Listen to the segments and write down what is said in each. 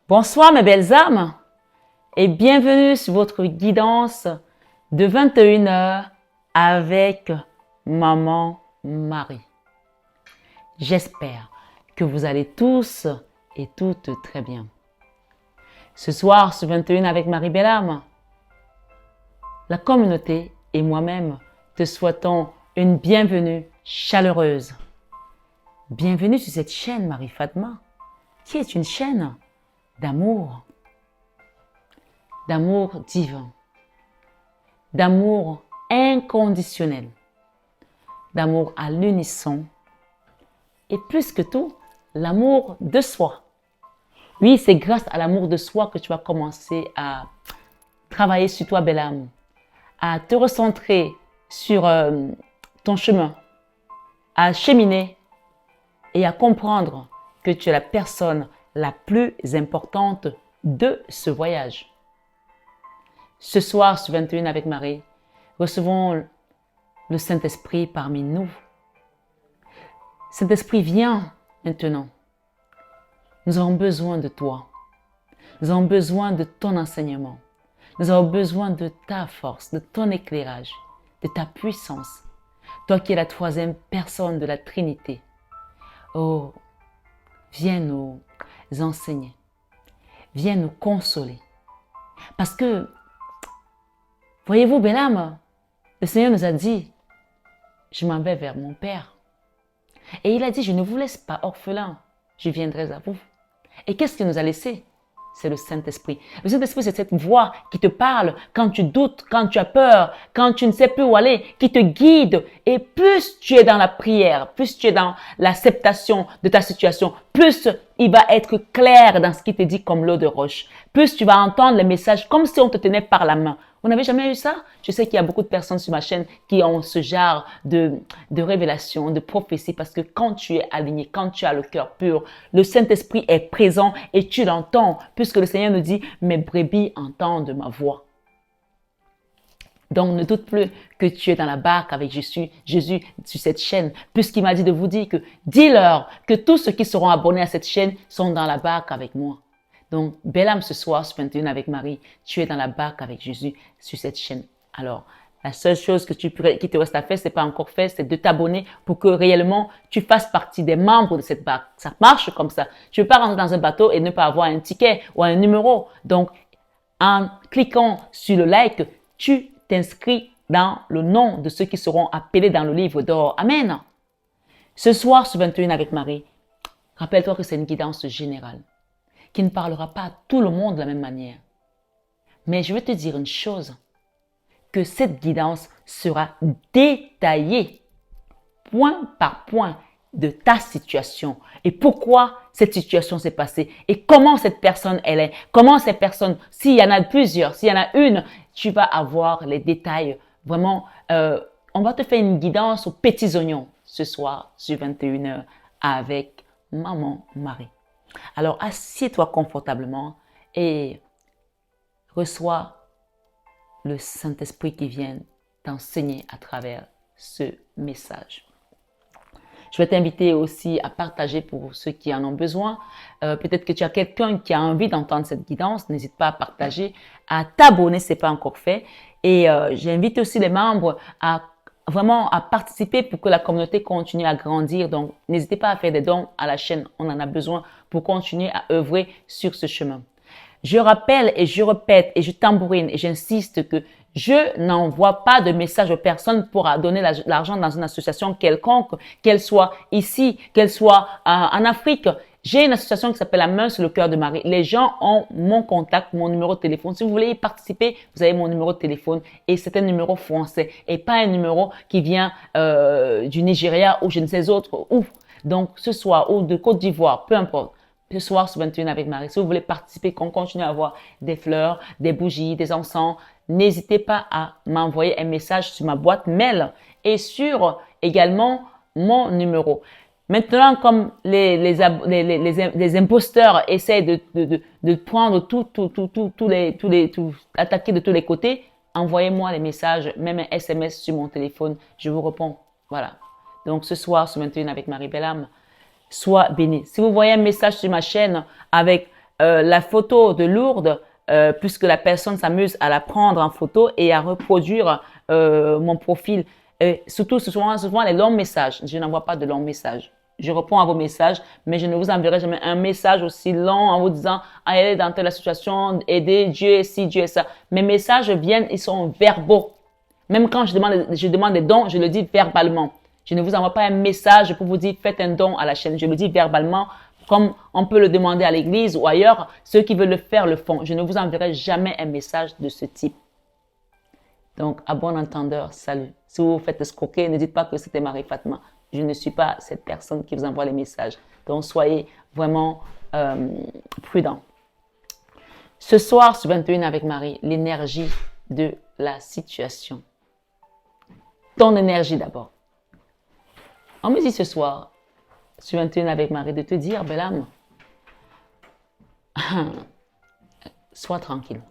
Bonsoir mes belles âmes et bienvenue sur votre guidance de 21h avec Maman Marie. J'espère que vous allez tous et toutes très bien. Ce soir sur 21 avec Marie Belle-Âme, la communauté et moi-même te souhaitons une bienvenue chaleureuse. Bienvenue sur cette chaîne Marie Fatma, qui est une chaîne d'amour divin, d'amour inconditionnel, d'amour à l'unisson et plus que tout, l'amour de soi. Oui, c'est grâce à l'amour de soi que tu vas commencer à travailler sur toi, belle âme, à te recentrer sur ton chemin, à cheminer et à comprendre que tu es la personne la plus importante de ce voyage. Ce soir, sur 21 avec Marie, recevons le Saint-Esprit parmi nous. Saint-Esprit, viens maintenant. Nous avons besoin de toi. Nous avons besoin de ton enseignement. Nous avons besoin de ta force, de ton éclairage, de ta puissance. Toi qui es la troisième personne de la Trinité. Oh, viens nous enseigner. Viens nous consoler. Parce que, voyez-vous, belle âme, le Seigneur nous a dit, je m'en vais vers mon Père. Et il a dit, je ne vous laisse pas orphelin, je viendrai à vous. Et qu'est-ce qu'il nous a laissé? C'est le Saint-Esprit. Le Saint-Esprit, c'est cette voix qui te parle quand tu doutes, quand tu as peur, quand tu ne sais plus où aller, qui te guide. Et plus tu es dans la prière, plus tu es dans l'acceptation de ta situation, plus il va être clair dans ce qu'il te dit comme l'eau de roche. Plus tu vas entendre les messages comme si on te tenait par la main. Vous n'avez jamais eu ça? Je sais qu'il y a beaucoup de personnes sur ma chaîne qui ont ce genre de révélation, de prophétie, parce que quand tu es aligné, quand tu as le cœur pur, le Saint-Esprit est présent et tu l'entends, puisque le Seigneur nous dit, mes brebis entendent ma voix. Donc, ne doute plus que tu es dans la barque avec Jésus sur cette chaîne, puisqu'il m'a dit de vous dire que, dis-leur que tous ceux qui seront abonnés à cette chaîne sont dans la barque avec moi. Donc, belle âme ce soir, sur 21 avec Marie, tu es dans la barque avec Jésus sur cette chaîne. Alors, la seule chose que qui te reste à faire, c'est pas encore fait, c'est de t'abonner pour que réellement tu fasses partie des membres de cette barque. Ça marche comme ça. Tu ne veux pas rentrer dans un bateau et ne pas avoir un ticket ou un numéro. Donc, en cliquant sur le like, tu t'inscris dans le nom de ceux qui seront appelés dans le livre d'or. Amen. Ce soir, sur 21 avec Marie, rappelle-toi que c'est une guidance générale qui ne parlera pas à tout le monde de la même manière. Mais je vais te dire une chose, que cette guidance sera détaillée, point par point, de ta situation et pourquoi cette situation s'est passée et comment cette personne elle est, comment cette personne, s'il y en a plusieurs, s'il y en a une, tu vas avoir les détails. Vraiment, on va te faire une guidance aux petits oignons ce soir sur 21h avec Maman Marie. Alors, assieds-toi confortablement et reçois le Saint-Esprit qui vient t'enseigner à travers ce message. Je vais t'inviter aussi à partager pour ceux qui en ont besoin. Peut-être que tu as quelqu'un qui a envie d'entendre cette guidance. N'hésite pas à partager, à t'abonner si ce n'est pas encore fait. Et j'invite aussi les membres à vraiment à participer pour que la communauté continue à grandir. Donc, n'hésitez pas à faire des dons à la chaîne. On en a besoin pour continuer à œuvrer sur ce chemin. Je rappelle et je répète et je tambourine et j'insiste que je n'envoie pas de message aux personnes pour donner l'argent dans une association quelconque, qu'elle soit ici, qu'elle soit en Afrique. J'ai une association qui s'appelle La Main sur le cœur de Marie. Les gens ont mon contact, mon numéro de téléphone. Si vous voulez y participer, vous avez mon numéro de téléphone et c'est un numéro français et pas un numéro qui vient du Nigeria ou je ne sais autre où. Donc ce soir ou de Côte d'Ivoire, peu importe. Ce soir sur 21 avec Marie. Si vous voulez participer, qu'on continue à avoir des fleurs, des bougies, des encens, n'hésitez pas à m'envoyer un message sur ma boîte mail et sur également mon numéro. Maintenant, comme les imposteurs essayent de prendre attaquer de tous les côtés, envoyez-moi les messages, même un SMS sur mon téléphone, je vous réponds. Voilà. Donc ce soir sur 21 avec Marie Belle-Âme, sois béni. Si vous voyez un message sur ma chaîne avec la photo de Lourdes, puisque la personne s'amuse à la prendre en photo et à reproduire mon profil. Surtout, souvent les longs messages. Je n'envoie pas de longs messages. Je réponds à vos messages, mais je ne vous enverrai jamais un message aussi long en vous disant « Allez dans telle situation, aider, Dieu est ci, Dieu est ça ». Mes messages viennent, ils sont verbaux. Même quand je demande des dons, je le dis verbalement. Je ne vous envoie pas un message pour vous dire « Faites un don à la chaîne ». Je le dis verbalement, comme on peut le demander à l'église ou ailleurs. Ceux qui veulent le faire le font. Je ne vous enverrai jamais un message de ce type. Donc, à bon entendeur, salut. Si vous vous faites escroquer, ne dites pas que c'était Marie-Fatma. Je ne suis pas cette personne qui vous envoie les messages. Donc, soyez vraiment prudents. Ce soir, sur 21 avec Marie, l'énergie de la situation. Ton énergie d'abord. On me dit ce soir, sur 21 avec Marie, de te dire, belle âme, sois tranquille.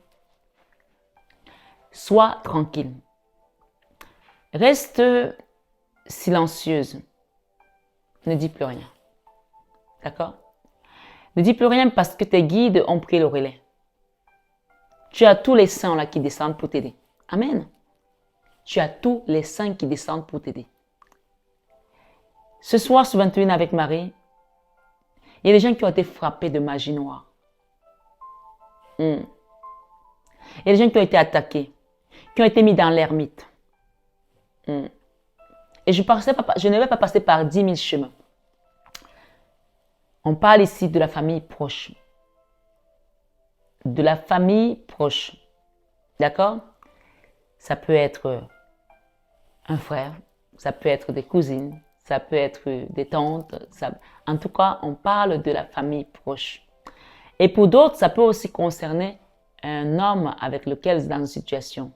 Sois tranquille. Reste silencieuse. Ne dis plus rien. D'accord? Ne dis plus rien parce que tes guides ont pris le relais. Tu as tous les saints là qui descendent pour t'aider. Amen. Tu as tous les saints qui descendent pour t'aider. Ce soir, sur 21 avec Marie, il y a des gens qui ont été frappés de magie noire. Il y a des gens qui ont été attaqués, qui ont été mis dans l'ermite. Et je ne vais pas passer par 10 000 chemins. On parle ici de la famille proche. De la famille proche. D'accord? Ça peut être un frère, ça peut être des cousines, ça peut être des tantes. En tout cas, on parle de la famille proche. Et pour d'autres, ça peut aussi concerner un homme avec lequel c'est dans une situation.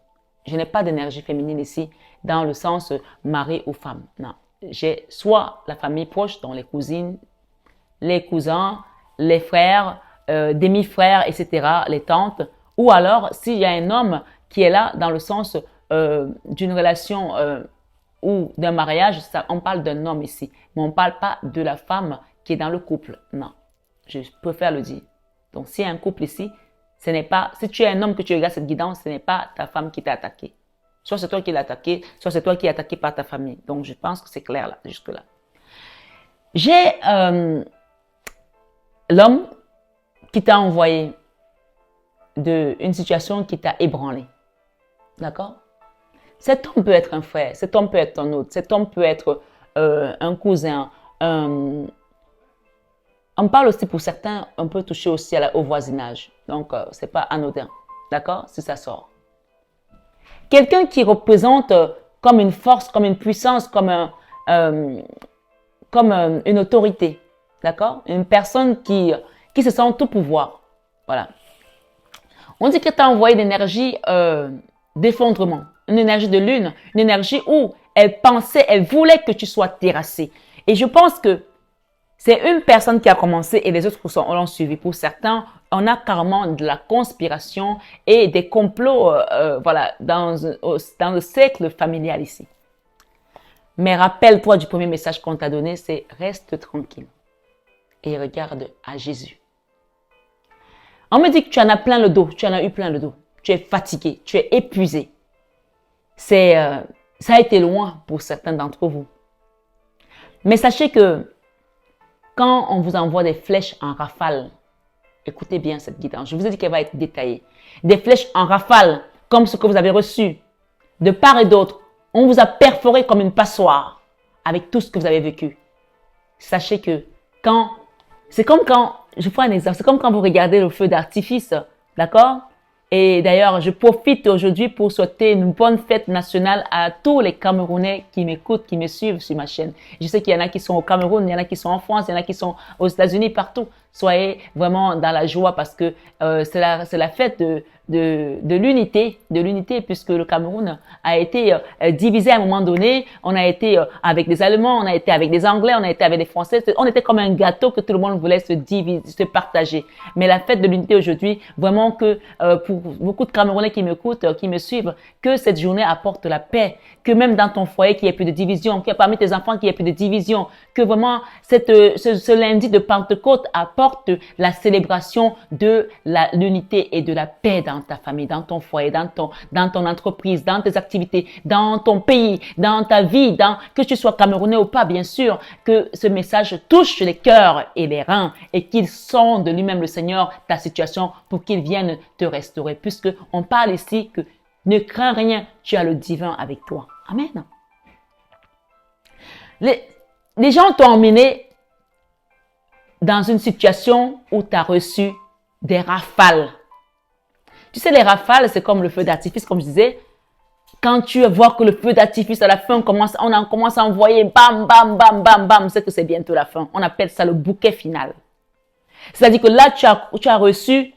Je n'ai pas d'énergie féminine ici dans le sens mari ou femme. Non. J'ai soit la famille proche, dont les cousines, les cousins, les frères, demi-frères, etc., les tantes. Ou alors, s'il y a un homme qui est là dans le sens d'une relation ou d'un mariage, on parle d'un homme ici. Mais on ne parle pas de la femme qui est dans le couple. Non. Je préfère le dire. Donc, s'il y a un couple ici, ce n'est pas, si tu es un homme que tu regardes cette guidance, ce n'est pas ta femme qui t'a attaqué. Soit c'est toi qui l'as attaqué, soit c'est toi qui es attaqué par ta famille. Donc, je pense que c'est clair là, jusque-là. J'ai l'homme qui t'a envoyé une situation qui t'a ébranlé. D'accord? Cet homme peut être un frère, cet homme peut être un autre, cet homme peut être un cousin. On parle aussi pour certains, on peut toucher aussi au voisinage. Donc, ce n'est pas anodin. D'accord? Si ça sort. Quelqu'un qui représente comme une force, comme une puissance, comme une autorité. D'accord? Une personne qui se sent tout pouvoir. Voilà. On dit que tu as envoyé l'énergie d'effondrement, une énergie de lune, une énergie où elle pensait, elle voulait que tu sois terrassé. Et je pense que c'est une personne qui a commencé et les autres l'ont suivi. Pour certains, on a carrément de la conspiration et des complots voilà, dans le cercle familial ici. Mais rappelle-toi du premier message qu'on t'a donné, c'est « Reste tranquille et regarde à Jésus ». On me dit que tu en as plein le dos, tu en as eu plein le dos. Tu es fatigué, tu es épuisé. Ça a été loin pour certains d'entre vous. Mais sachez que quand on vous envoie des flèches en rafale, écoutez bien cette guidance, je vous ai dit qu'elle va être détaillée. Des flèches en rafale, comme ce que vous avez reçu, de part et d'autre, on vous a perforé comme une passoire avec tout ce que vous avez vécu. Sachez que c'est comme quand, je prends un exemple, c'est comme quand vous regardez le feu d'artifice, d'accord? Et d'ailleurs, je profite aujourd'hui pour souhaiter une bonne fête nationale à tous les Camerounais qui m'écoutent, qui me suivent sur ma chaîne. Je sais qu'il y en a qui sont au Cameroun, il y en a qui sont en France, il y en a qui sont aux États-Unis, partout. Soyez vraiment dans la joie parce que c'est la fête de l'unité, puisque le Cameroun a été divisé à un moment donné. On a été avec des Allemands, on a été avec des Anglais, on a été avec des Français. On était comme un gâteau que tout le monde voulait se diviser, se partager. Mais la fête de l'unité aujourd'hui, vraiment que pour beaucoup de Camerounais qui m'écoutent, qui me suivent, que cette journée apporte la paix, que même dans ton foyer qu'il n'y ait plus de division, que parmi tes enfants qu'il n'y ait plus de division, que vraiment ce lundi de Pentecôte apporte apporte la célébration de l'unité et de la paix dans ta famille, dans ton foyer, dans ton entreprise, dans tes activités, dans ton pays, dans ta vie, que tu sois camerounais ou pas, bien sûr, que ce message touche les cœurs et les reins et qu'il sonde lui-même le Seigneur ta situation pour qu'il vienne te restaurer. Puisque on parle ici que ne crains rien, tu as le divin avec toi. Amen. Les gens t'ont emmené dans une situation où tu as reçu des rafales. Tu sais, les rafales, c'est comme le feu d'artifice, comme je disais. Quand tu vois que le feu d'artifice, à la fin, on commence à envoyer bam, bam, bam, bam, bam, c'est que c'est bientôt la fin. On appelle ça le bouquet final. C'est-à-dire que là, tu as reçu,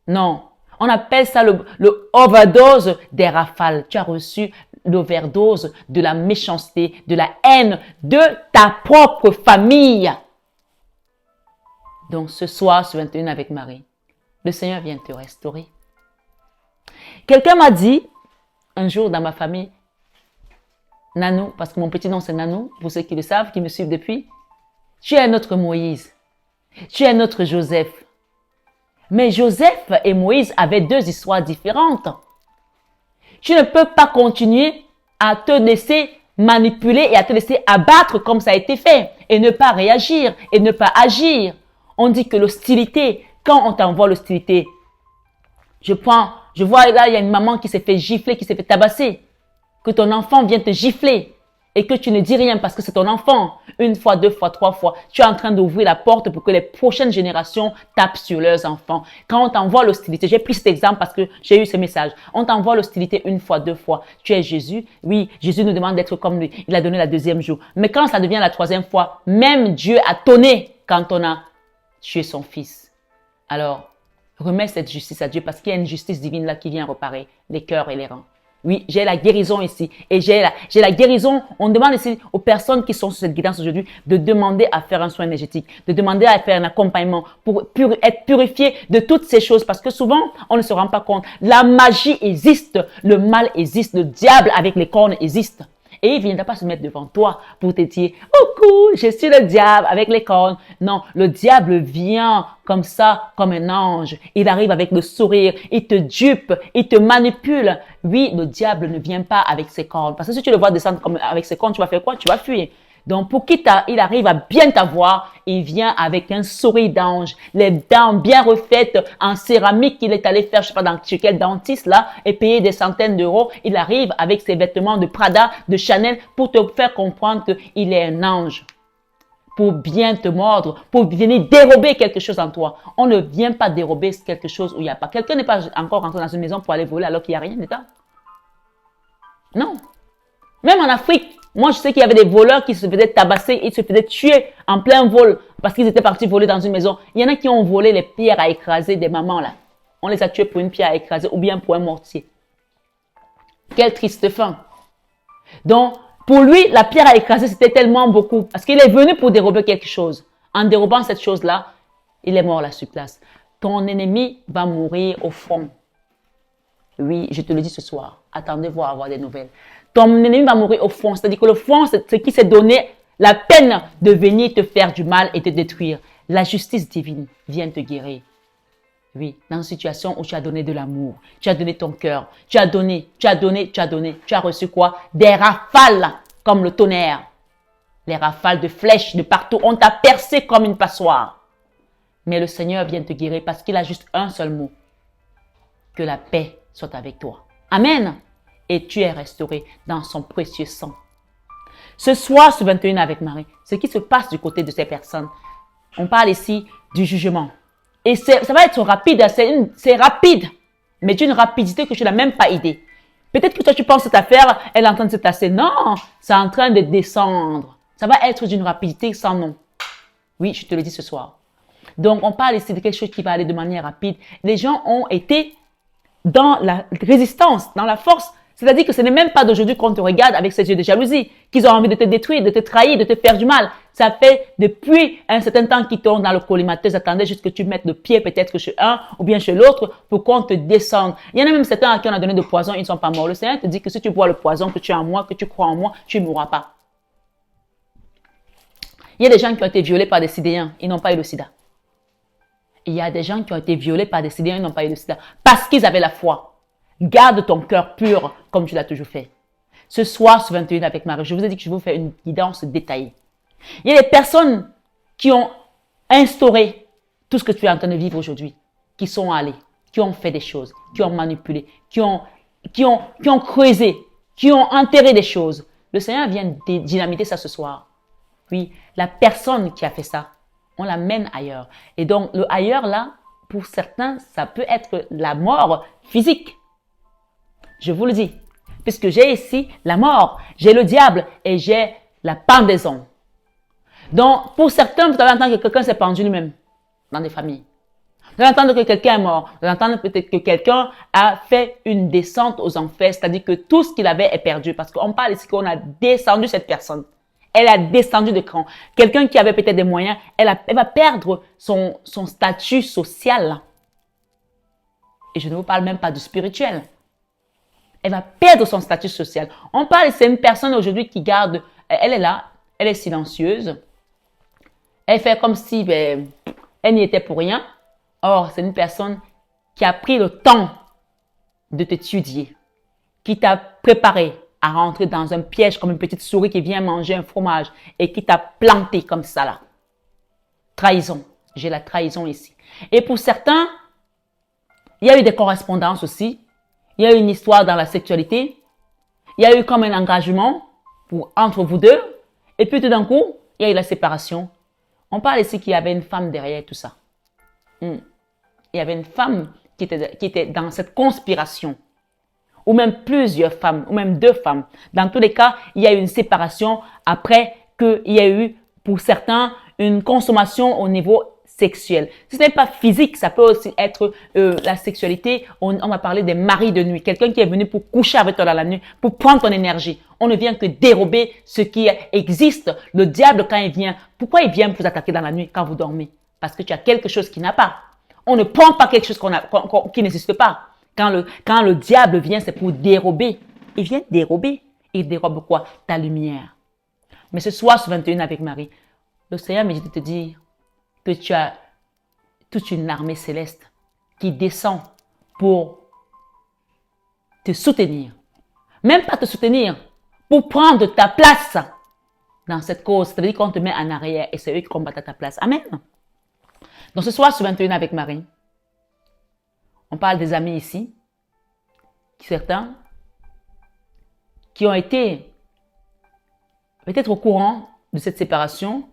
non, on appelle ça le overdose des rafales. Tu as reçu l'overdose de la méchanceté, de la haine de ta propre famille. Donc, ce soir, ce 21 avec Marie, le Seigneur vient te restaurer. Quelqu'un m'a dit, un jour dans ma famille, Nanou, parce que mon petit nom c'est Nanou, pour ceux qui le savent, qui me suivent depuis, tu es notre Moïse, tu es notre Joseph. Mais Joseph et Moïse avaient deux histoires différentes. Tu ne peux pas continuer à te laisser manipuler et à te laisser abattre comme ça a été fait et ne pas réagir et ne pas agir. On dit que l'hostilité, quand on t'envoie l'hostilité, je vois là, il y a une maman qui s'est fait gifler, qui s'est fait tabasser, que ton enfant vient te gifler et que tu ne dis rien parce que c'est ton enfant. Une fois, deux fois, trois fois, tu es en train d'ouvrir la porte pour que les prochaines générations tapent sur leurs enfants. Quand on t'envoie l'hostilité, j'ai pris cet exemple parce que j'ai eu ce message. On t'envoie l'hostilité une fois, deux fois. Tu es Jésus. Oui, Jésus nous demande d'être comme lui. Il a donné la deuxième jour. Mais quand ça devient la troisième fois, même Dieu a tonné quand on a tué son fils. Alors, remets cette justice à Dieu parce qu'il y a une justice divine là qui vient réparer les cœurs et les reins. Oui, j'ai la guérison ici. Et j'ai la guérison. On demande ici aux personnes qui sont sur cette guidance aujourd'hui de demander à faire un soin énergétique, de demander à faire un accompagnement pour être purifié de toutes ces choses. Parce que souvent, on ne se rend pas compte. La magie existe, le mal existe, le diable avec les cornes existe. Et il ne viendra pas se mettre devant toi pour te dire « Oh cool, je suis le diable avec les cornes. » Non, le diable vient comme ça, comme un ange. Il arrive avec le sourire, il te dupe, il te manipule. Oui, le diable ne vient pas avec ses cornes. Parce que si tu le vois descendre comme avec ses cornes, tu vas faire quoi? Tu vas fuir. Donc, pour qu'il arrive à bien t'avoir, il vient avec un sourire d'ange, les dents bien refaites en céramique qu'il est allé faire, je sais pas chez quel dentiste là, et payer des centaines d'euros. Il arrive avec ses vêtements de Prada, de Chanel, pour te faire comprendre qu'il est un ange. Pour bien te mordre, pour venir dérober quelque chose en toi. On ne vient pas dérober quelque chose où il n'y a pas. Quelqu'un n'est pas encore rentré dans une maison pour aller voler alors qu'il n'y a rien dedans. Non. Même en Afrique, moi, je sais qu'il y avait des voleurs qui se faisaient tabasser, ils se faisaient tuer en plein vol parce qu'ils étaient partis voler dans une maison. Il y en a qui ont volé les pierres à écraser des mamans là. On les a tués pour une pierre à écraser ou bien pour un mortier. Quelle triste fin. Donc, pour lui, la pierre à écraser, c'était tellement beaucoup parce qu'il est venu pour dérober quelque chose. En dérobant cette chose-là, il est mort là sur place. Ton ennemi va mourir au fond. Oui, je te le dis ce soir. Attendez-vous à avoir des nouvelles. Ton ennemi va mourir au fond. C'est-à-dire que le fond, c'est ce qui s'est donné la peine de venir te faire du mal et te détruire. La justice divine vient te guérir. Oui, dans une situation où tu as donné de l'amour, tu as donné ton cœur, tu as donné, tu as reçu quoi? Des rafales comme le tonnerre. Les rafales de flèches de partout, on t'a percé comme une passoire. Mais le Seigneur vient te guérir parce qu'il a juste un seul mot. Que la paix soit avec toi. Amen. Et tu es restauré dans son précieux sang. Ce soir, ce 21 avec Marie, ce qui se passe du côté de ces personnes, on parle ici du jugement. Et ça va être rapide, c'est rapide, mais d'une rapidité que tu n'as même pas idée. Peut-être que toi, tu penses que cette affaire, elle est en train de se tasser. Non, c'est en train de descendre. Ça va être d'une rapidité sans nom. Oui, je te le dis ce soir. Donc, on parle ici de quelque chose qui va aller de manière rapide. Les gens ont été dans la résistance, dans la force. C'est-à-dire que ce n'est même pas d'aujourd'hui qu'on te regarde avec ses yeux de jalousie, qu'ils ont envie de te détruire, de te trahir, de te faire du mal. Ça fait depuis un certain temps qu'ils tournent dans le collimateur, ils attendaient juste que tu mettes le pied peut-être chez un ou bien chez l'autre pour qu'on te descende. Il y en a même certains à qui on a donné de poison, ils ne sont pas morts. Le Seigneur te dit que si tu bois le poison que tu as en moi, que tu crois en moi, tu ne mourras pas. Il y a des gens qui ont été violés par des sidéens, ils n'ont pas eu le sida. Il y a des gens qui ont été violés par des Syriens et n'ont pas eu de sida parce qu'ils avaient la foi. Garde ton cœur pur comme tu l'as toujours fait. Ce soir, sur 21 avec Marie, je vous ai dit que je vais vous faire une guidance détaillée. Il y a des personnes qui ont instauré tout ce que tu es en train de vivre aujourd'hui, qui sont allées, qui ont fait des choses, qui ont manipulé, qui ont creusé, qui ont enterré des choses. Le Seigneur vient dynamiter ça ce soir. Oui, la personne qui a fait ça, on l'amène ailleurs. Et donc, le ailleurs là, pour certains, ça peut être la mort physique. Je vous le dis. Puisque j'ai ici la mort, j'ai le diable et j'ai la pendaison. Donc, pour certains, vous allez entendre que quelqu'un s'est pendu lui-même dans des familles. Vous allez entendre que quelqu'un est mort. Vous allez entendre peut-être que quelqu'un a fait une descente aux enfers, c'est-à-dire que tout ce qu'il avait est perdu. Parce qu'on parle ici qu'on a descendu cette personne. Elle a descendu de cran. Quelqu'un qui avait peut-être des moyens, elle va perdre son statut social. Et je ne vous parle même pas du spirituel. Elle va perdre son statut social. On parle, c'est une personne aujourd'hui qui garde, elle est là, elle est silencieuse. Elle fait comme si elle n'y était pour rien. Or, c'est une personne qui a pris le temps de t'étudier, qui t'a préparé à rentrer dans un piège comme une petite souris qui vient manger un fromage et qui t'a planté comme ça là. Trahison. J'ai la trahison ici. Et pour certains, il y a eu des correspondances aussi. Il y a eu une histoire dans la sexualité. Il y a eu comme un engagement entre vous deux. Et puis tout d'un coup, il y a eu la séparation. On parle ici qu'il y avait une femme derrière tout ça. Il y avait une femme qui était dans cette conspiration. Ou même plusieurs femmes, ou même deux femmes. Dans tous les cas, il y a eu une séparation après qu'il y a eu, pour certains, une consommation au niveau sexuel. Si ce n'est pas physique, ça peut aussi être la sexualité. On va parler des maris de nuit. Quelqu'un qui est venu pour coucher avec toi dans la nuit, pour prendre ton énergie. On ne vient que dérober ce qui existe. Le diable, quand il vient, pourquoi il vient vous attaquer dans la nuit quand vous dormez? Parce que tu as quelque chose qui n'a pas. On ne prend pas quelque chose qui n'existe pas. Quand le diable vient, c'est pour dérober. Il vient dérober. Il dérobe quoi? Ta lumière. Mais ce soir, sur 21 avec Marie, le Seigneur me dit de te dire que tu as toute une armée céleste qui descend pour te soutenir. Même pas te soutenir, pour prendre ta place dans cette cause. C'est-à-dire qu'on te met en arrière et c'est eux qui combattent à ta place. Amen. Donc ce soir, sur 21 avec Marie, on parle des amis ici, certains qui ont été peut-être au courant de cette séparation,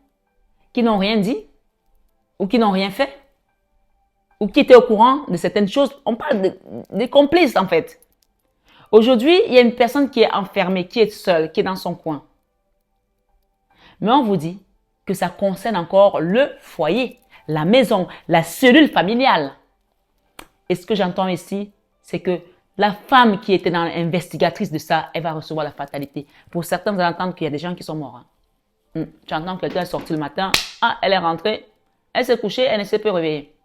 qui n'ont rien dit, ou qui n'ont rien fait, ou qui étaient au courant de certaines choses. On parle des complices en fait. Aujourd'hui, il y a une personne qui est enfermée, qui est seule, qui est dans son coin. Mais on vous dit que ça concerne encore le foyer, la maison, la cellule familiale. Et ce que j'entends ici, c'est que la femme qui était dans l'investigatrice de ça, elle va recevoir la fatalité. Pour certains, vous allez entendre qu'il y a des gens qui sont morts. Tu entends que quelqu'un est sorti le matin, elle est rentrée, elle s'est couchée, elle ne s'est plus réveillée.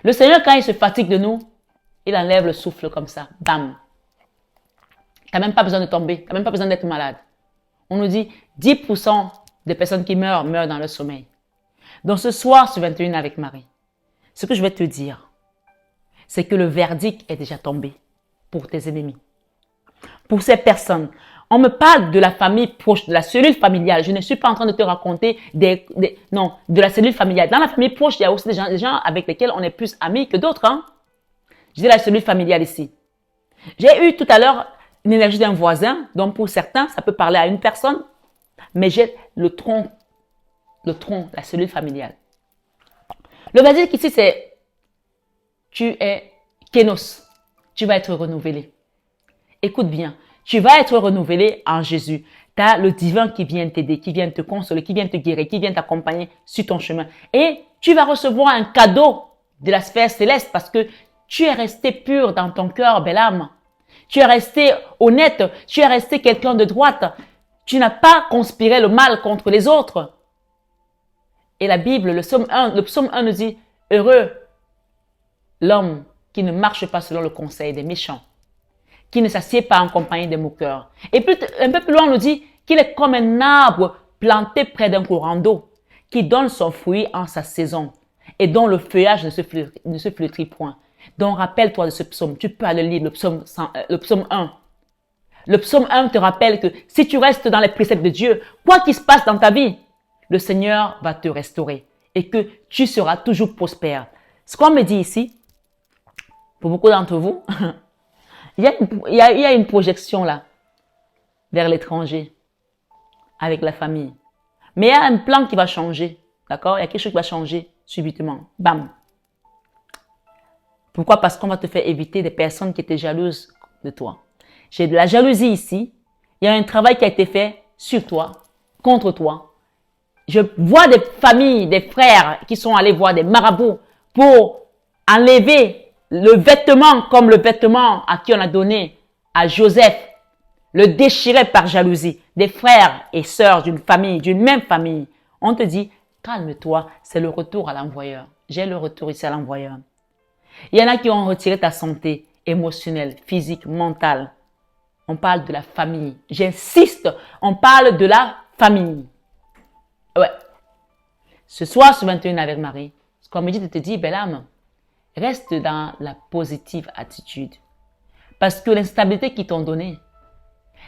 Le Seigneur, quand il se fatigue de nous, il enlève le souffle comme ça. Bam. Tu n'as même pas besoin de tomber, tu n'as même pas besoin d'être malade. On nous dit 10% des personnes qui meurent dans le sommeil. Donc ce soir, sur 21 avec Marie, ce que je vais te dire, c'est que le verdict est déjà tombé pour tes ennemis. Pour ces personnes, on me parle de la famille proche, de la cellule familiale. Je ne suis pas en train de te raconter non, de la cellule familiale. Dans la famille proche, il y a aussi des gens avec lesquels on est plus amis que d'autres. Je dis la cellule familiale ici. J'ai eu tout à l'heure une énergie d'un voisin, donc pour certains, ça peut parler à une personne, mais j'ai le tronc, la cellule familiale. Le verdict ici, c'est tu es kénos, tu vas être renouvelé. Écoute bien, tu vas être renouvelé en Jésus. Tu as le divin qui vient t'aider, qui vient te consoler, qui vient te guérir, qui vient t'accompagner sur ton chemin. Et tu vas recevoir un cadeau de la sphère céleste parce que tu es resté pur dans ton cœur, belle âme. Tu es resté honnête, tu es resté quelqu'un de droite. Tu n'as pas conspiré le mal contre les autres. Et la Bible, le psaume 1 nous dit, heureux l'homme qui ne marche pas selon le conseil des méchants, qui ne s'assied pas en compagnie des moqueurs. Et puis, un peu plus loin, on nous dit qu'il est comme un arbre planté près d'un courant d'eau, qui donne son fruit en sa saison, et dont le feuillage ne se flétrit point. Donc, rappelle-toi de ce psaume. Tu peux aller lire le psaume 1. Le psaume 1 te rappelle que si tu restes dans les préceptes de Dieu, quoi qu'il se passe dans ta vie, le Seigneur va te restaurer et que tu seras toujours prospère. Ce qu'on me dit ici, pour beaucoup d'entre vous, il y a une projection là, vers l'étranger, avec la famille. Mais il y a un plan qui va changer, d'accord? Il y a quelque chose qui va changer subitement. Bam! Pourquoi? Parce qu'on va te faire éviter des personnes qui étaient jalouses de toi. J'ai de la jalousie ici. Il y a un travail qui a été fait sur toi, contre toi. Je vois des familles, des frères qui sont allés voir des marabouts pour enlever le vêtement comme le vêtement à qui on a donné à Joseph, le déchirer par jalousie. Des frères et sœurs d'une famille, d'une même famille. On te dit, calme-toi, c'est le retour à l'envoyeur. J'ai le retour ici à l'envoyeur. Il y en a qui ont retiré ta santé émotionnelle, physique, mentale. On parle de la famille. J'insiste, on parle de la famille. Ouais. Ce soir, ce 21 avec Marie, ce qu'on me dit de te dire, belle âme, reste dans la positive attitude. Parce que l'instabilité qu'ils t'ont donnée,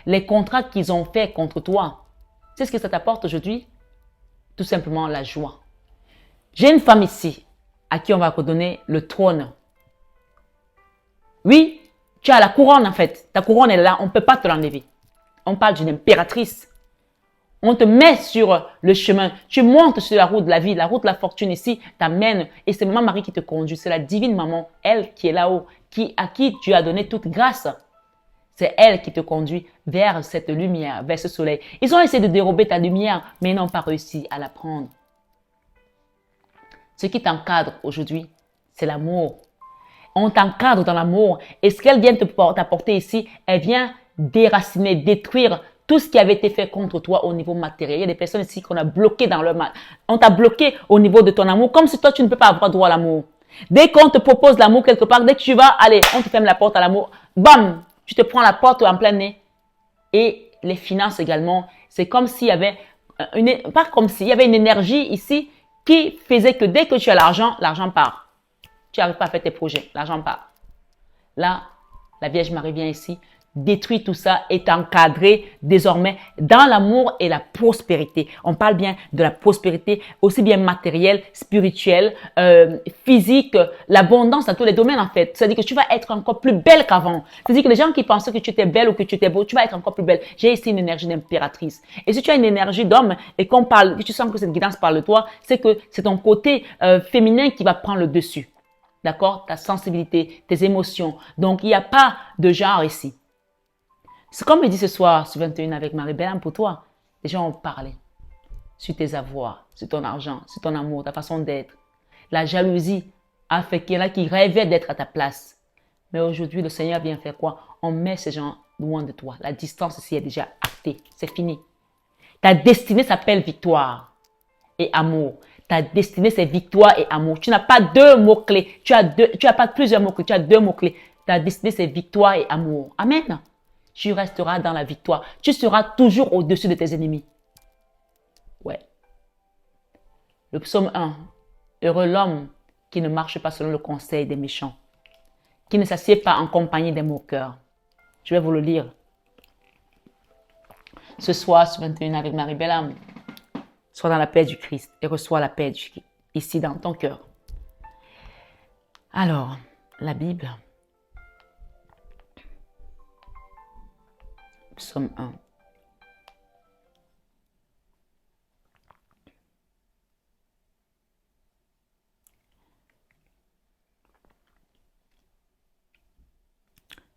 les contrats qu'ils ont faits contre toi, c'est ce que ça t'apporte aujourd'hui? Tout simplement la joie. J'ai une femme ici à qui on va redonner le trône. Oui, tu as la couronne en fait. Ta couronne est là, on ne peut pas te l'enlever. On parle d'une impératrice. On te met sur le chemin. Tu montes sur la route de la vie, la route de la fortune ici t'amène. Et c'est Maman Marie qui te conduit. C'est la divine maman, elle qui est là-haut, à qui tu as donné toute grâce. C'est elle qui te conduit vers cette lumière, vers ce soleil. Ils ont essayé de dérober ta lumière, mais ils n'ont pas réussi à la prendre. Ce qui t'encadre aujourd'hui, c'est l'amour. On t'encadre dans l'amour. Et ce qu'elle vient t'apporter ici, elle vient déraciner, détruire tout ce qui avait été fait contre toi au niveau matériel. Il y a des personnes ici qu'on a bloquées dans leur mal. On t'a bloqué au niveau de ton amour, comme si toi, tu ne peux pas avoir droit à l'amour. Dès qu'on te propose l'amour quelque part, dès que tu vas, allez, on te ferme la porte à l'amour. Bam! Tu te prends la porte en plein nez. Et les finances également, c'est comme s'il y avait, pas comme s'il y avait une énergie ici qui faisait que dès que tu as l'argent, l'argent part. Tu n'arrives pas à faire tes projets, l'argent part. Là, la Vierge Marie vient ici, détruit tout ça, est encadré désormais dans l'amour et la prospérité. On parle bien de la prospérité, aussi bien matérielle, spirituelle, physique, l'abondance dans tous les domaines en fait. C'est-à-dire que tu vas être encore plus belle qu'avant. C'est-à-dire que les gens qui pensaient que tu étais belle ou que tu étais beau, tu vas être encore plus belle. J'ai ici une énergie d'impératrice. Et si tu as une énergie d'homme et qu'on parle, que tu sens que cette guidance parle de toi, c'est que c'est ton côté féminin qui va prendre le dessus. D'accord? Ta sensibilité, tes émotions. Donc, il n'y a pas de genre ici. Ce qu'on me dit ce soir, sur 21 avec Marie, belle pour toi, les gens ont parlé sur tes avoirs, sur ton argent, sur ton amour, ta façon d'être. La jalousie a fait qu'il y en a qui rêvaient d'être à ta place. Mais aujourd'hui, le Seigneur vient faire quoi? On met ces gens loin de toi. La distance ici est déjà actée. C'est fini. Ta destinée s'appelle victoire et amour. Ta destinée, c'est victoire et amour. Tu n'as pas deux mots-clés. Tu as pas plusieurs mots-clés. Tu as deux mots-clés. Ta destinée, c'est victoire et amour. Amen. Tu resteras dans la victoire. Tu seras toujours au-dessus de tes ennemis. Ouais. Le psaume 1. Heureux l'homme qui ne marche pas selon le conseil des méchants, qui ne s'assied pas en compagnie des moqueurs. Je vais vous le lire. Ce soir, ce 21 avec Marie Belle-Âme, sois dans la paix du Christ et reçois la paix ici dans ton cœur. Alors, la Bible, psaume 1.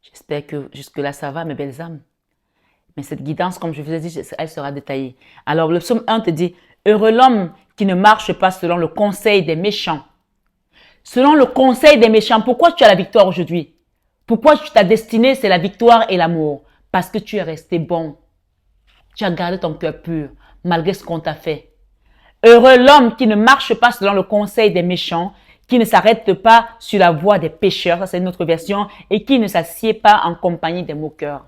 J'espère que jusque-là ça va, mes belles âmes. Mais cette guidance, comme je vous ai dit, elle sera détaillée. Alors, le psaume 1 te dit, heureux l'homme qui ne marche pas selon le conseil des méchants. Selon le conseil des méchants, pourquoi tu as la victoire aujourd'hui? Pourquoi ta destinée, c'est la victoire et l'amour? Parce que tu es resté bon. Tu as gardé ton cœur pur, malgré ce qu'on t'a fait. Heureux l'homme qui ne marche pas selon le conseil des méchants, qui ne s'arrête pas sur la voie des pécheurs, ça c'est une autre version, et qui ne s'assied pas en compagnie des moqueurs,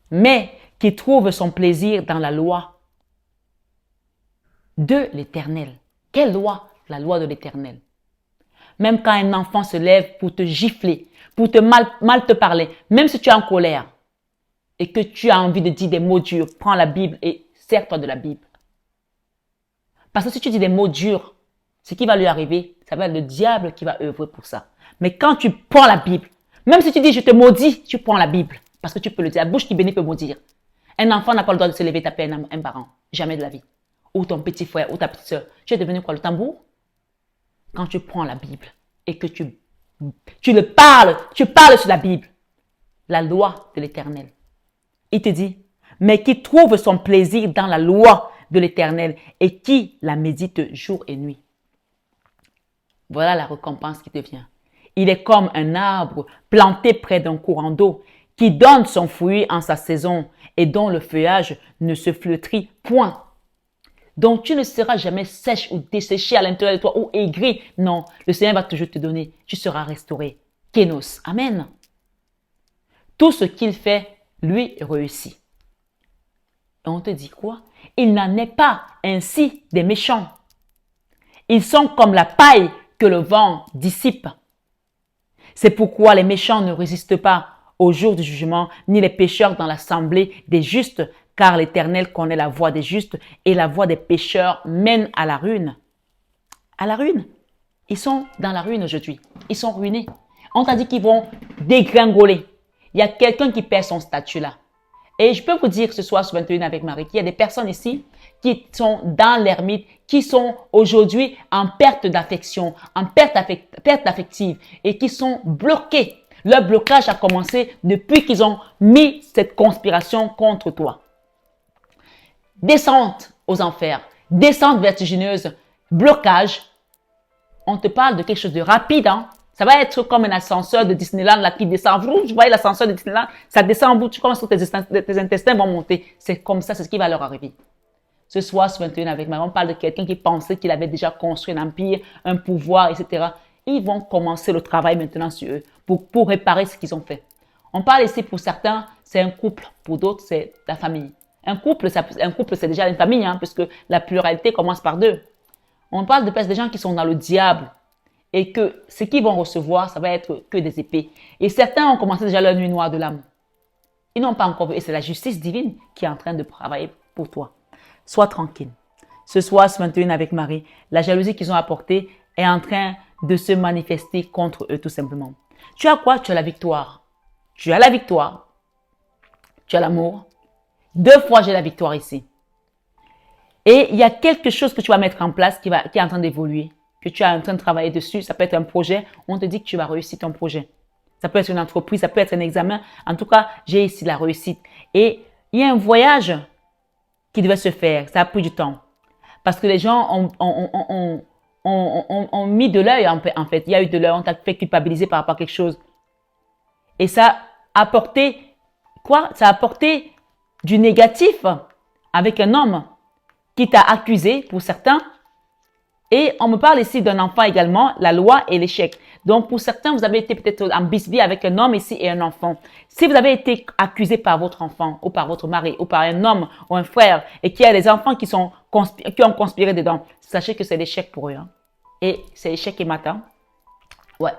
mais qui trouve son plaisir dans la loi de l'Éternel. Quelle loi? la loi de l'Éternel. Même quand un enfant se lève pour te gifler, pour te mal te parler, même si tu es en colère et que tu as envie de dire des mots durs, prends la Bible et sers-toi de la Bible. Parce que si tu dis des mots durs, ce qui va lui arriver, ça va être le diable qui va œuvrer pour ça. Mais quand tu prends la Bible, même si tu dis je te maudis, tu prends la Bible. Parce que tu peux le dire. La bouche qui bénit peut maudire. Un enfant n'a pas le droit de se lever et taper un parent. Jamais de la vie. Ou ton petit frère, ou ta petite soeur. Tu es devenu quoi, le tambour? Quand tu prends la Bible et que tu parles sur la Bible, la loi de l'Éternel. Il te dit, mais qui trouve son plaisir dans la loi de l'Éternel et qui la médite jour et nuit. Voilà la récompense qui te vient. Il est comme un arbre planté près d'un courant d'eau qui donne son fruit en sa saison et dont le feuillage ne se flétrit point. Donc tu ne seras jamais sèche ou desséché à l'intérieur de toi ou aigri. Non, le Seigneur va toujours te donner. Tu seras restauré. Kénos. Amen. Tout ce qu'il fait, lui, réussit. Et on te dit quoi? Il n'en est pas ainsi des méchants. Ils sont comme la paille que le vent dissipe. C'est pourquoi les méchants ne résistent pas au jour du jugement, ni les pécheurs dans l'assemblée des justes, car l'Éternel connaît la voie des justes et la voie des pécheurs mène à la ruine. À la ruine. Ils sont dans la ruine aujourd'hui. Ils sont ruinés. On t'a dit qu'ils vont dégringoler. Il y a quelqu'un qui perd son statut là. Et je peux vous dire ce soir sur 21 avec Marie qu'il y a des personnes ici qui sont dans l'ermite, qui sont aujourd'hui en perte d'affection, en perte affective et qui sont bloqués. Leur blocage a commencé depuis qu'ils ont mis cette conspiration contre toi. Descente aux enfers, descente vertigineuse, blocage. On te parle de quelque chose de rapide, hein? Ça va être comme un ascenseur de Disneyland là qui descend. Vous voyez l'ascenseur de Disneyland, ça descend en bout, tu commences tes intestins vont monter. C'est comme ça, c'est ce qui va leur arriver. Ce soir, sur 21 avec Marie, on parle de quelqu'un qui pensait qu'il avait déjà construit un empire, un pouvoir, etc. Ils vont commencer le travail maintenant sur eux pour réparer ce qu'ils ont fait. On parle ici pour certains, c'est un couple. Pour d'autres, c'est la famille. Un couple, c'est déjà une famille, hein, puisque la pluralité commence par deux. On parle de des gens qui sont dans le diable et que ce qu'ils vont recevoir, ça va être que des épées. Et certains ont commencé déjà leur nuit noire de l'âme. Ils n'ont pas encore vu. Et c'est la justice divine qui est en train de travailler pour toi. Sois tranquille. Ce soir, ce 21 avec Marie, la jalousie qu'ils ont apportée est en train de se manifester contre eux tout simplement. Tu as quoi? Tu as la victoire. Tu as la victoire. Tu as l'amour. 2 fois, j'ai la victoire ici. Et il y a quelque chose que tu vas mettre en place qui est en train d'évoluer, que tu es en train de travailler dessus. Ça peut être un projet. On te dit que tu vas réussir ton projet. Ça peut être une entreprise, ça peut être un examen. En tout cas, j'ai ici la réussite. Et il y a un voyage qui devait se faire. Ça a pris du temps. Parce que les gens ont mis de l'œil, en fait. Il y a eu de l'œil, on t'a fait culpabiliser par rapport à quelque chose. Et ça a apporté, quoi? Ça a apporté du négatif avec un homme qui t'a accusé pour certains. Et on me parle ici d'un enfant également, la loi et l'échec. Donc, pour certains, vous avez été peut-être en bisbille avec un homme ici et un enfant. Si vous avez été accusé par votre enfant ou par votre mari ou par un homme ou un frère et qu'il y a des enfants qui ont conspiré dedans, sachez que c'est l'échec pour eux. Hein. Et c'est échec et matin. Ouais.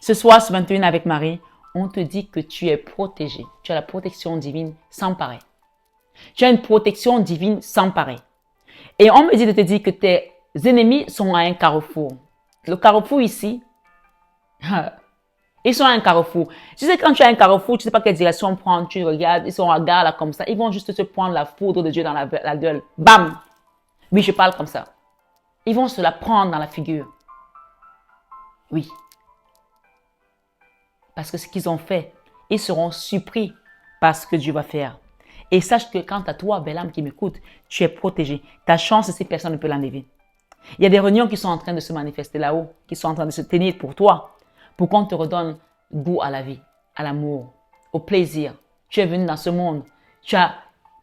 Ce soir, ce 21 avec Marie, on te dit que tu es protégé. Tu as la protection divine sans pareil. Tu as une protection divine sans pareil. Et on me dit de te dire que tes ennemis sont à un carrefour. Le carrefour ici, ils sont à un carrefour. Tu sais, quand tu as un carrefour, tu ne sais pas quelle direction prendre, tu regardes, ils sont à gare là comme ça. Ils vont juste se prendre la foudre de Dieu dans la gueule. Bam! Oui, je parle comme ça. Ils vont se la prendre dans la figure. Oui. Parce que ce qu'ils ont fait, ils seront surpris par ce que Dieu va faire. Et sache que quant à toi, belle âme qui m'écoute, tu es protégé. Ta chance, si personne ne peut l'enlever. Il y a des réunions qui sont en train de se manifester là-haut, qui sont en train de se tenir pour toi, pour qu'on te redonne goût à la vie, à l'amour, au plaisir. Tu es venu dans ce monde, tu as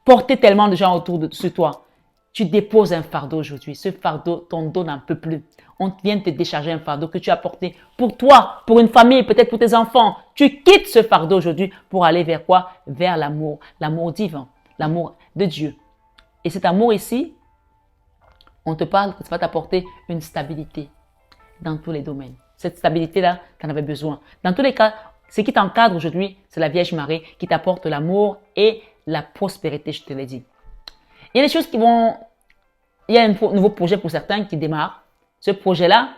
porté tellement de gens autour de toi. Tu déposes un fardeau aujourd'hui. Ce fardeau, ton dos n'en peut plus. On vient te décharger un fardeau que tu as porté pour toi, pour une famille, peut-être pour tes enfants. Tu quittes ce fardeau aujourd'hui pour aller vers quoi? Vers l'amour divin, l'amour de Dieu. Et cet amour ici, On te parle que ça va t'apporter une stabilité dans tous les domaines. Cette stabilité-là, tu en avais besoin. Dans tous les cas, ce qui t'encadre aujourd'hui, c'est la Vierge Marie qui t'apporte l'amour et la prospérité, je te l'ai dit. Il y a des choses qui vont... Il y a un nouveau projet pour certains qui démarre. Ce projet-là,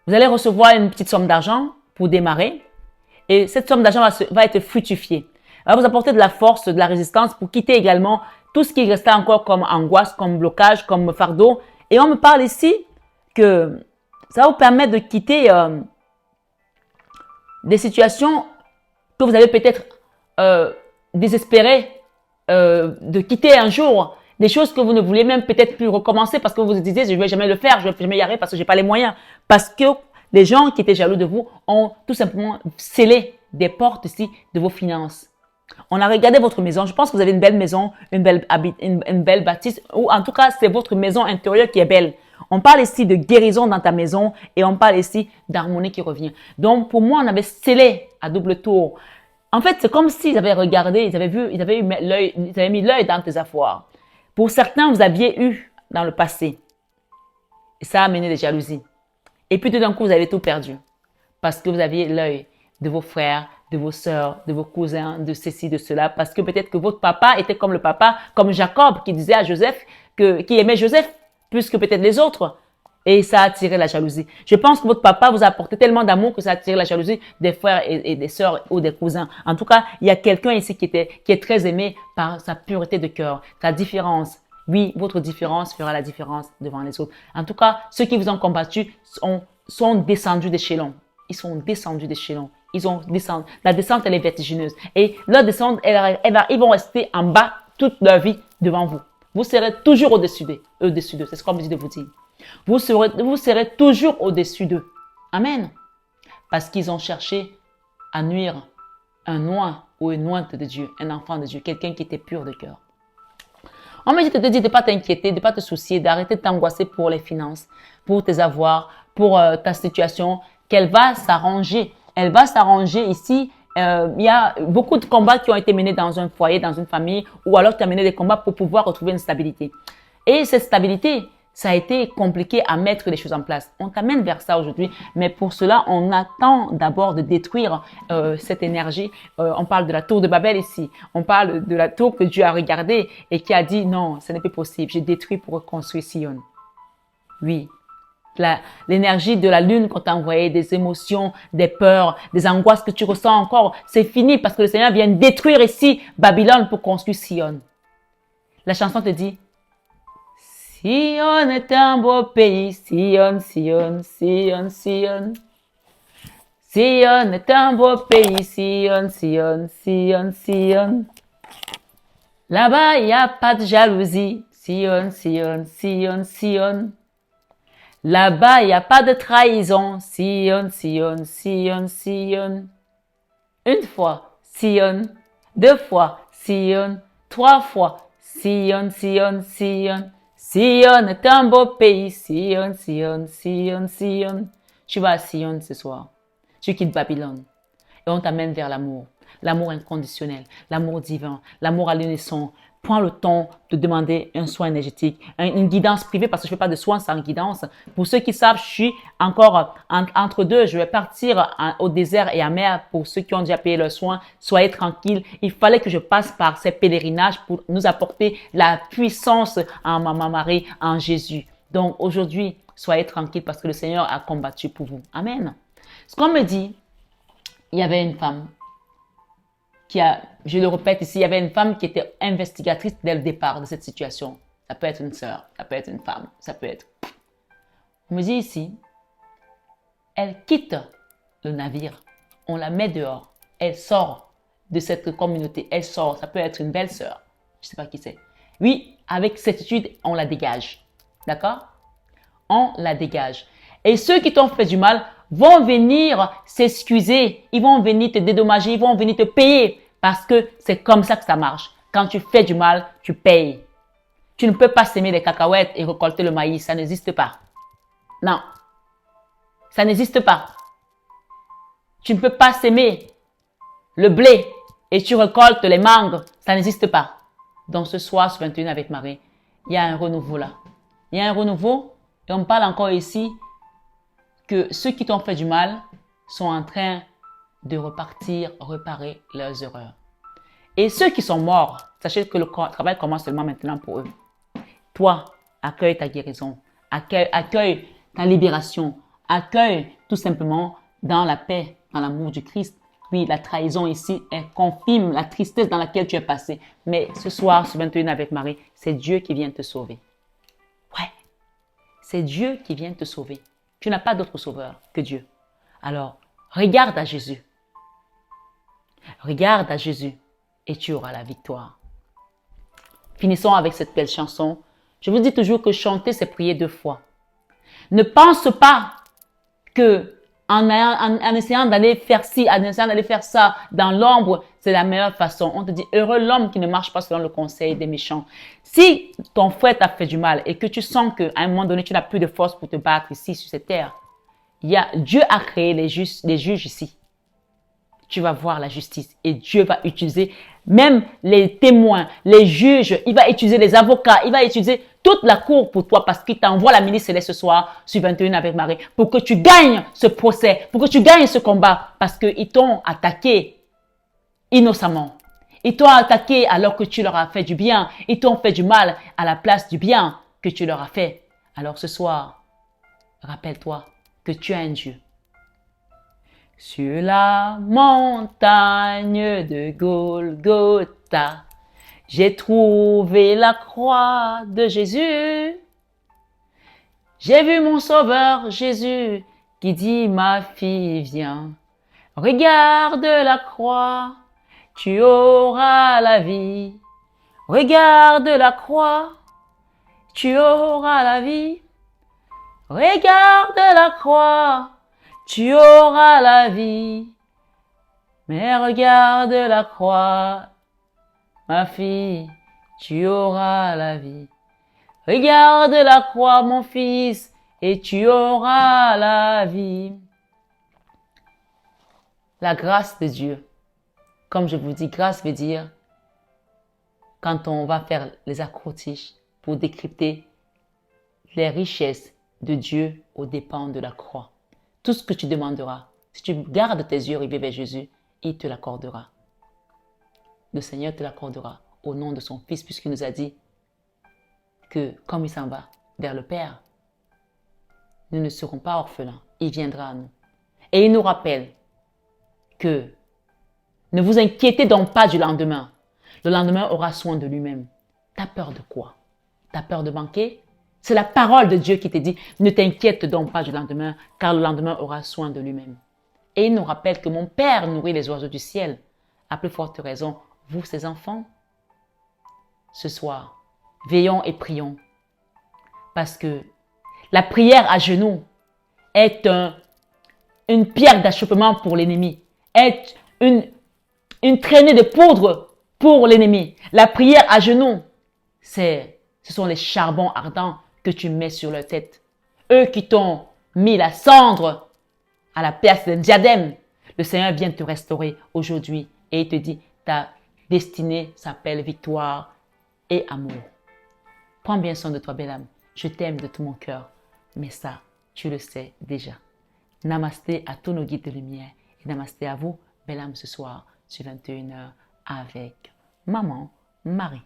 vous allez recevoir une petite somme d'argent pour démarrer. Et cette somme d'argent va être fructifiée. Elle va vous apporter de la force, de la résistance pour quitter également tout ce qui restait encore comme angoisse, comme blocage, comme fardeau. Et on me parle ici que ça va vous permettre de quitter des situations que vous avez peut-être désespéré de quitter un jour. Des choses que vous ne vouliez même peut-être plus recommencer parce que vous vous disiez, je ne vais jamais le faire, je ne vais jamais y arriver parce que je n'ai pas les moyens. Parce que les gens qui étaient jaloux de vous ont tout simplement scellé des portes ici de vos finances. On a regardé votre maison. Je pense que vous avez une belle maison, une belle bâtisse, ou en tout cas, c'est votre maison intérieure qui est belle. On parle ici de guérison dans ta maison et on parle ici d'harmonie qui revient. Donc, pour moi, on avait scellé à double tour. En fait, c'est comme s'ils avaient regardé, ils avaient mis l'œil dans tes affaires. Pour certains, vous aviez eu dans le passé. Et ça a amené des jalousies. Et puis tout d'un coup, vous avez tout perdu. Parce que vous aviez l'œil de vos frères, de vos sœurs, de vos cousins, de ceci, de cela. Parce que peut-être que votre papa était comme le papa, comme Jacob, qui disait à Joseph, qui aimait Joseph plus que peut-être les autres. Et ça a attiré la jalousie. Je pense que votre papa vous a apporté tellement d'amour que ça a attiré la jalousie des frères et des sœurs ou des cousins. En tout cas, il y a quelqu'un ici qui est très aimé par sa pureté de cœur, sa différence. Oui, votre différence fera la différence devant les autres. En tout cas, ceux qui vous ont combattu sont descendus d'échelon. Ils sont descendus d'échelon. Ils ont descendu. La descente, elle est vertigineuse. Et leur descente, ils vont rester en bas toute leur vie devant vous. Vous serez toujours au-dessus d'eux. C'est ce qu'on me dit de vous dire. Vous serez toujours au-dessus d'eux. Amen. Parce qu'ils ont cherché à nuire un oint ou une ointe de Dieu, un enfant de Dieu, quelqu'un qui était pur de cœur. On me dit de te dire de ne pas t'inquiéter, de ne pas te soucier, d'arrêter de t'angoisser pour les finances, pour tes avoirs, pour ta situation, qu'elle va s'arranger. Elle va s'arranger ici. Il y a beaucoup de combats qui ont été menés dans un foyer, dans une famille, ou alors tu as mené des combats pour pouvoir retrouver une stabilité. Et cette stabilité, ça a été compliqué à mettre les choses en place. On t'amène vers ça aujourd'hui, mais pour cela, on attend d'abord de détruire cette énergie. On parle de la tour de Babel ici. On parle de la tour que Dieu a regardée et qui a dit non, ce n'est plus possible. J'ai détruit pour reconstruire Sion. Oui. L'énergie de la lune qu'on t'a envoyé, des émotions, des peurs, des angoisses que tu ressens encore, c'est fini parce que le Seigneur vient détruire ici Babylone pour construire Sion. La chanson te dit, Sion est un beau pays, Sion, Sion, Sion, Sion. Sion est un beau pays, Sion, Sion, Sion, Sion. Là-bas, il n'y a pas de jalousie, Sion, Sion, Sion, Sion. Là-bas, il n'y a pas de trahison, Sion, Sion, Sion, Sion. Une fois, Sion. Deux fois, Sion. Trois fois, Sion, Sion, Sion. Sion est un beau pays, Sion, Sion, Sion, Sion. Tu vas à Sion ce soir. Tu quittes Babylone. Et on t'amène vers l'amour. L'amour inconditionnel, l'amour divin, l'amour à l'unisson. Prends le temps de demander un soin énergétique, une guidance privée parce que je ne fais pas de soins sans guidance. Pour ceux qui savent, je suis encore entre deux. Je vais partir au désert et à mer pour ceux qui ont déjà payé leurs soins. Soyez tranquilles. Il fallait que je passe par ces pèlerinages pour nous apporter la puissance en Maman Marie, en Jésus. Donc aujourd'hui, soyez tranquilles parce que le Seigneur a combattu pour vous. Amen. Ce qu'on me dit, il y avait une femme je le répète ici, il y avait une femme qui était investigatrice dès le départ de cette situation. Ça peut être une sœur, ça peut être une femme, ça peut être... On me dit ici, elle quitte le navire, on la met dehors, elle sort de cette communauté, elle sort, ça peut être une belle sœur, je ne sais pas qui c'est. Oui, avec certitude, on la dégage. D'accord? On la dégage. Et ceux qui t'ont fait du mal vont venir s'excuser, ils vont venir te dédommager, ils vont venir te payer parce que c'est comme ça que ça marche. Quand tu fais du mal, tu payes. Tu ne peux pas s'aimer des cacahuètes et récolter le maïs, ça n'existe pas. Non, ça n'existe pas. Tu ne peux pas s'aimer le blé et tu récoltes les mangues, ça n'existe pas. Donc ce soir, ce 21 avec Marie, il y a un renouveau là. Il y a un renouveau et on parle encore ici que ceux qui t'ont fait du mal sont en train de réparer leurs erreurs. Et ceux qui sont morts, sachez que le travail commence seulement maintenant pour eux. Toi, accueille ta guérison, accueille ta libération, accueille tout simplement dans la paix, dans l'amour du Christ. Oui, la trahison ici, elle confirme la tristesse dans laquelle tu es passé. Mais ce soir, ce 21 avec Marie, c'est Dieu qui vient te sauver. Ouais, c'est Dieu qui vient te sauver. Tu n'as pas d'autre sauveur que Dieu. Alors, regarde à Jésus. Regarde à Jésus et tu auras la victoire. Finissons avec cette belle chanson. Je vous dis toujours que chanter, c'est prier 2 fois. Ne pense pas que en essayant d'aller faire ci, en essayant d'aller faire ça dans l'ombre, c'est la meilleure façon. On te dit, heureux l'homme qui ne marche pas selon le conseil des méchants. Si ton frère t'a fait du mal et que tu sens qu'à un moment donné, tu n'as plus de force pour te battre ici sur cette terre, Dieu a créé les juges ici. Tu vas voir la justice et Dieu va utiliser même les témoins, les juges, il va utiliser les avocats, il va utiliser toute la cour pour toi parce qu'il t'envoie la milice céleste ce soir sur 21 avec Marie pour que tu gagnes ce procès, pour que tu gagnes ce combat parce qu'ils t'ont attaqué innocemment. Ils t'ont attaqué alors que tu leur as fait du bien. Ils t'ont fait du mal à la place du bien que tu leur as fait. Alors ce soir, rappelle-toi que tu as un Dieu. Sur la montagne de Golgotha, j'ai trouvé la croix de Jésus. J'ai vu mon sauveur Jésus qui dit, ma fille, viens. Regarde la croix, tu auras la vie. Regarde la croix, tu auras la vie. Regarde la croix, tu auras la vie. Mais regarde la croix, ma fille, tu auras la vie. Regarde la croix, mon fils, et tu auras la vie. La grâce de Dieu. Comme je vous dis, grâce veut dire quand on va faire les acrostiches pour décrypter les richesses de Dieu aux dépens de la croix. Tout ce que tu demanderas, si tu gardes tes yeux rivés vers Jésus, il te l'accordera. Le Seigneur te l'accordera au nom de son Fils, puisqu'il nous a dit que comme il s'en va vers le Père, nous ne serons pas orphelins. Il viendra à nous. Et il nous rappelle que ne vous inquiétez donc pas du lendemain. Le lendemain aura soin de lui-même. T'as peur de quoi? T'as peur de manquer? C'est la parole de Dieu qui te dit, ne t'inquiète donc pas du lendemain, car le lendemain aura soin de lui-même. Et il nous rappelle que mon Père nourrit les oiseaux du ciel. À plus forte raison, vous, ses enfants, ce soir, veillons et prions. Parce que la prière à genoux est une pierre d'achoppement pour l'ennemi, est une traînée de poudre pour l'ennemi. La prière à genoux, ce sont les charbons ardents que tu mets sur leur tête. Eux qui t'ont mis la cendre à la place d'un diadème, le Seigneur vient te restaurer aujourd'hui et il te dit, ta destinée s'appelle victoire et amour. Prends bien soin de toi, belle âme. Je t'aime de tout mon cœur, mais ça, tu le sais déjà. Namasté à tous nos guides de lumière et namasté à vous, belle âme, ce soir sur 21h avec Maman Marie.